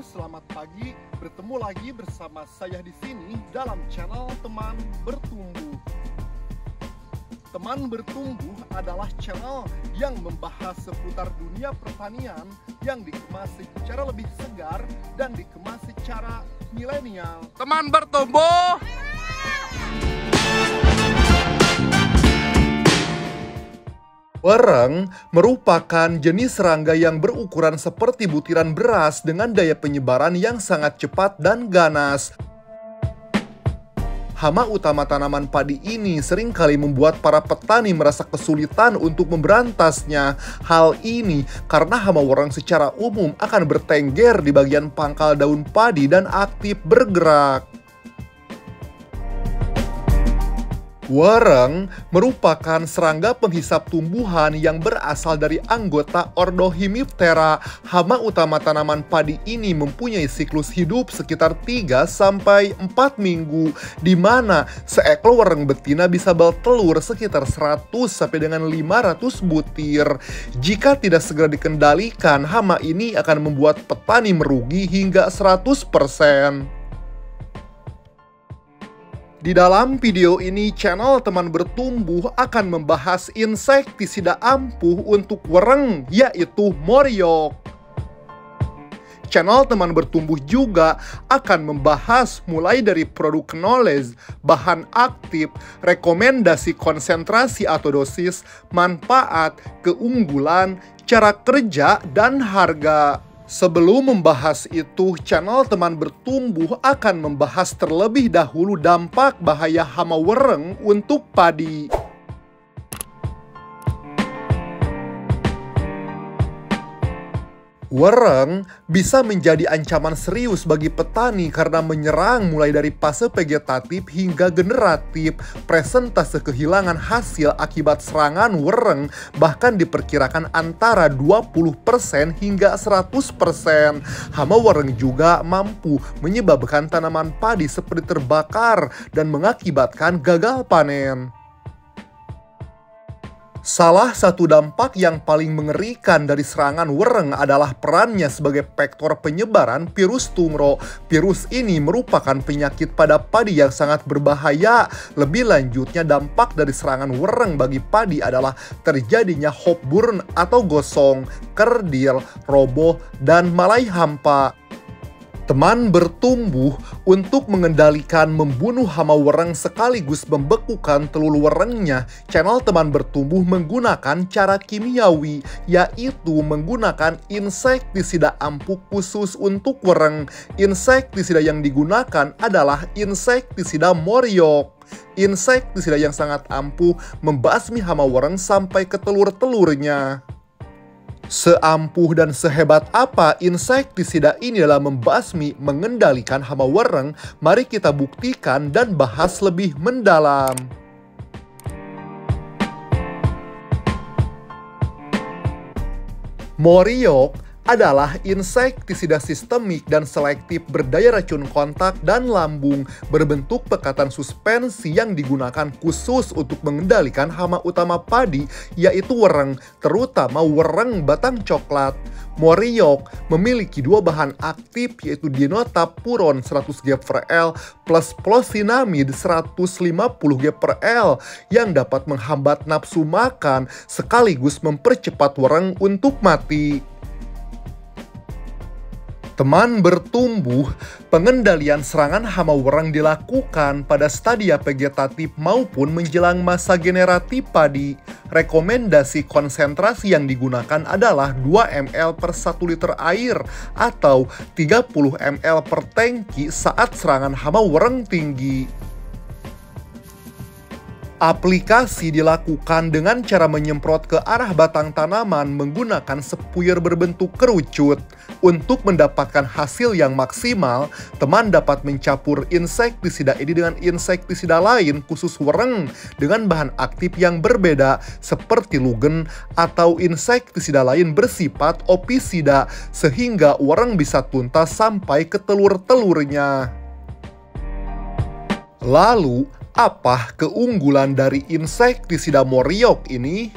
selamat pagi. Bertemu lagi bersama saya di sini dalam channel Teman Bertumbuh. Teman Bertumbuh adalah channel yang membahas seputar dunia pertanian yang dikemas secara lebih segar dan dikemas secara milenial. Teman Bertumbuh. Wereng merupakan jenis serangga yang berukuran seperti butiran beras dengan daya penyebaran yang sangat cepat dan ganas. Hama utama tanaman padi ini seringkali membuat para petani merasa kesulitan untuk memberantasnya. Hal ini karena hama wereng secara umum akan bertengger di bagian pangkal daun padi dan aktif bergerak. Wereng merupakan serangga penghisap tumbuhan yang berasal dari anggota ordo Hemiptera. Hama utama tanaman padi ini mempunyai siklus hidup sekitar 3-4 minggu, di mana seekor wereng betina bisa bertelur sekitar 100 sampai dengan 500 butir. Jika tidak segera dikendalikan, hama ini akan membuat petani merugi hingga 100%. Di dalam video ini, channel Teman Bertumbuh akan membahas insektisida ampuh untuk wereng, yaitu Moriok. Channel Teman Bertumbuh juga akan membahas mulai dari produk knowledge, bahan aktif, rekomendasi konsentrasi atau dosis, manfaat, keunggulan, cara kerja, dan harga. Sebelum membahas itu, channel Teman Bertumbuh akan membahas terlebih dahulu dampak bahaya hama wereng untuk padi. Wereng bisa menjadi ancaman serius bagi petani karena menyerang mulai dari fase vegetatif hingga generatif. Presentase kehilangan hasil akibat serangan wereng bahkan diperkirakan antara 20% hingga 100%. Hama wereng juga mampu menyebabkan tanaman padi seperti terbakar dan mengakibatkan gagal panen. Salah satu dampak yang paling mengerikan dari serangan wereng adalah perannya sebagai vektor penyebaran virus tungro. Virus ini merupakan penyakit pada padi yang sangat berbahaya. Lebih lanjutnya, dampak dari serangan wereng bagi padi adalah terjadinya hopburn atau gosong, kerdil, roboh, dan malai hampa. Teman Bertumbuh untuk mengendalikan membunuh hama wereng sekaligus membekukan telur werengnya. Channel Teman Bertumbuh menggunakan cara kimiawi, yaitu menggunakan insektisida ampuh khusus untuk wereng. Insektisida yang digunakan adalah insektisida Moriok. Insektisida yang sangat ampuh membasmi hama wereng sampai ke telur-telurnya. Seampuh dan sehebat apa insektisida ini dalam membasmi mengendalikan hama wereng, mari kita buktikan dan bahas lebih mendalam. Moriok adalah insektisida sistemik dan selektif berdaya racun kontak dan lambung, berbentuk pekatan suspensi yang digunakan khusus untuk mengendalikan hama utama padi, yaitu wereng, terutama wereng batang coklat. Moriok memiliki dua bahan aktif, yaitu dinotapuron 100 g/L plus plosinamid 150 g/L yang dapat menghambat nafsu makan sekaligus mempercepat wereng untuk mati. Teman Bertumbuh, pengendalian serangan hama wereng dilakukan pada stadia vegetatif maupun menjelang masa generatif padi. Rekomendasi konsentrasi yang digunakan adalah 2 ml per 1 liter air atau 30 ml per tangki saat serangan hama wereng tinggi. Aplikasi dilakukan dengan cara menyemprot ke arah batang tanaman menggunakan spuyer berbentuk kerucut. Untuk mendapatkan hasil yang maksimal, teman dapat mencampur insektisida ini dengan insektisida lain khusus wereng dengan bahan aktif yang berbeda seperti lugen atau insektisida lain bersifat opisida sehingga wereng bisa tuntas sampai ke telur-telurnya. Lalu, apa keunggulan dari insektisida Moriok ini?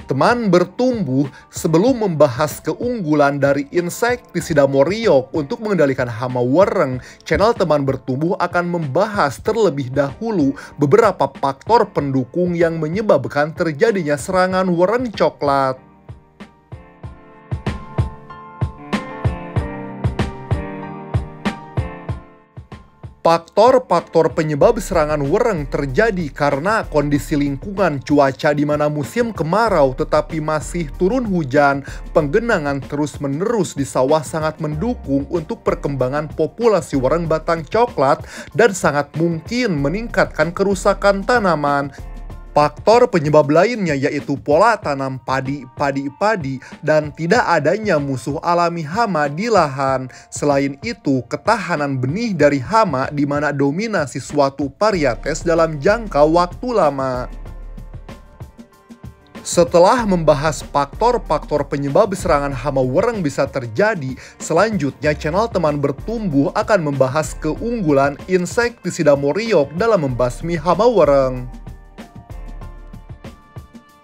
Teman bertumbuh, sebelum membahas keunggulan dari insektisida Moriok untuk mengendalikan hama wereng, channel Teman Bertumbuh akan membahas terlebih dahulu beberapa faktor pendukung yang menyebabkan terjadinya serangan wereng coklat. Faktor-faktor penyebab serangan wereng terjadi karena kondisi lingkungan cuaca di mana musim kemarau tetapi masih turun hujan, penggenangan terus-menerus di sawah sangat mendukung untuk perkembangan populasi wereng batang coklat dan sangat mungkin meningkatkan kerusakan tanaman. Faktor penyebab lainnya yaitu pola tanam padi dan tidak adanya musuh alami hama di lahan. Selain itu, ketahanan benih dari hama di mana dominasi suatu varietes dalam jangka waktu lama. Setelah membahas faktor-faktor penyebab serangan hama wereng bisa terjadi, selanjutnya channel Teman Bertumbuh akan membahas keunggulan insektisida Moriok dalam membasmi hama wereng.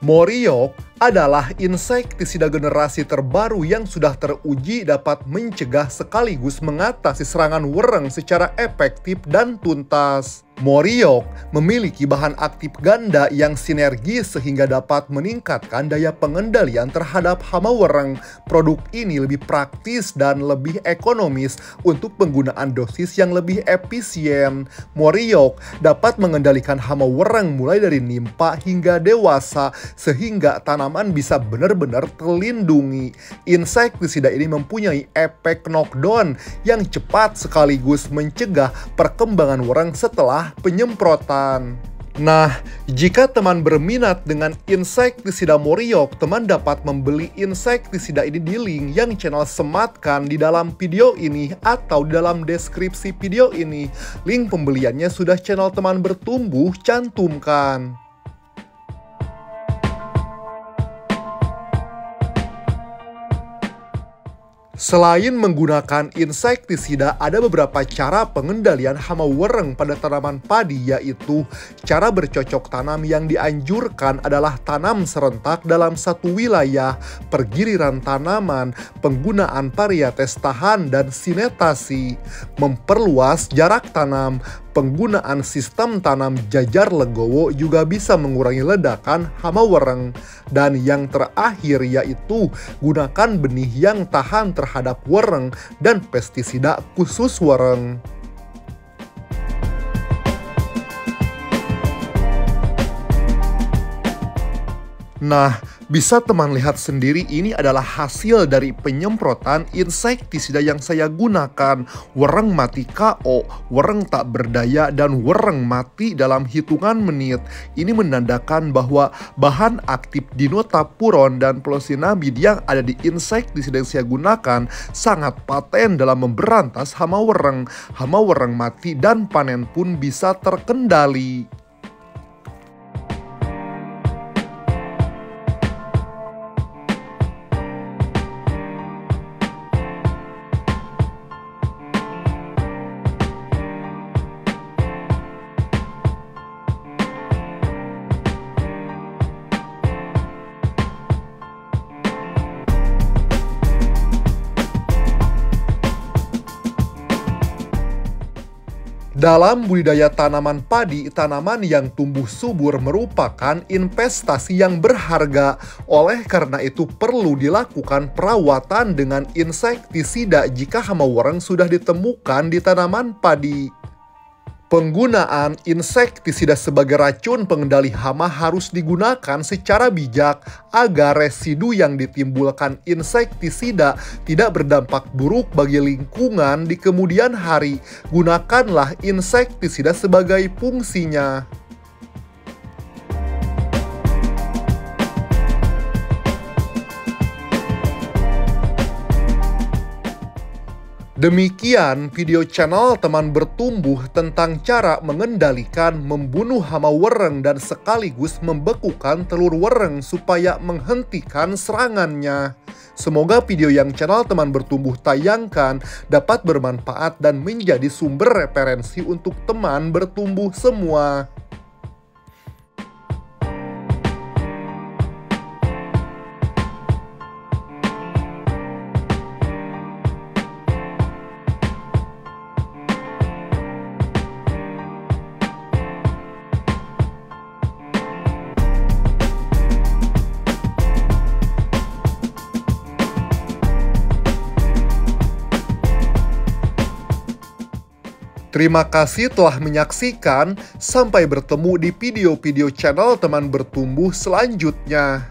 Moriok adalah insektisida generasi terbaru yang sudah teruji dapat mencegah sekaligus mengatasi serangan wereng secara efektif dan tuntas. Moriok memiliki bahan aktif ganda yang sinergis sehingga dapat meningkatkan daya pengendalian terhadap hama wereng. Produk ini lebih praktis dan lebih ekonomis untuk penggunaan dosis yang lebih efisien. Moriok dapat mengendalikan hama wereng mulai dari nimpa hingga dewasa sehingga tanaman bisa benar-benar terlindungi. Insektisida ini mempunyai efek knockdown yang cepat sekaligus mencegah perkembangan wereng setelah penyemprotan. Nah, jika teman berminat dengan insektisida Moriok, teman dapat membeli insektisida ini di link yang channel sematkan di dalam video ini atau di dalam deskripsi video ini. Link pembeliannya sudah channel Teman Bertumbuh cantumkan. Selain menggunakan insektisida, ada beberapa cara pengendalian hama wereng pada tanaman padi, yaitu cara bercocok tanam yang dianjurkan adalah tanam serentak dalam satu wilayah, pergiliran tanaman, penggunaan varietes tahan dan sinetasi, memperluas jarak tanam. Penggunaan sistem tanam jajar legowo juga bisa mengurangi ledakan hama wereng. Dan yang terakhir yaitu gunakan benih yang tahan terhadap wereng dan pestisida khusus wereng. Nah, bisa teman lihat sendiri ini adalah hasil dari penyemprotan insektisida yang saya gunakan. Wereng mati KO, wereng tak berdaya, dan wereng mati dalam hitungan menit. Ini menandakan bahwa bahan aktif dinotapuron dan plosinamid yang ada di insektisida yang saya gunakan sangat paten dalam memberantas hama wereng. Hama wereng mati dan panen pun bisa terkendali. Dalam budidaya tanaman padi, tanaman yang tumbuh subur merupakan investasi yang berharga. Oleh karena itu perlu dilakukan perawatan dengan insektisida jika hama wereng sudah ditemukan di tanaman padi. Penggunaan insektisida sebagai racun pengendali hama harus digunakan secara bijak agar residu yang ditimbulkan insektisida tidak berdampak buruk bagi lingkungan di kemudian hari. Gunakanlah insektisida sebagai fungsinya. Demikian video channel Teman Bertumbuh tentang cara mengendalikan membunuh hama wereng dan sekaligus membekukan telur wereng supaya menghentikan serangannya. Semoga video yang channel Teman Bertumbuh tayangkan dapat bermanfaat dan menjadi sumber referensi untuk teman bertumbuh semua. Terima kasih telah menyaksikan. Sampai bertemu di video-video channel Teman Bertumbuh selanjutnya.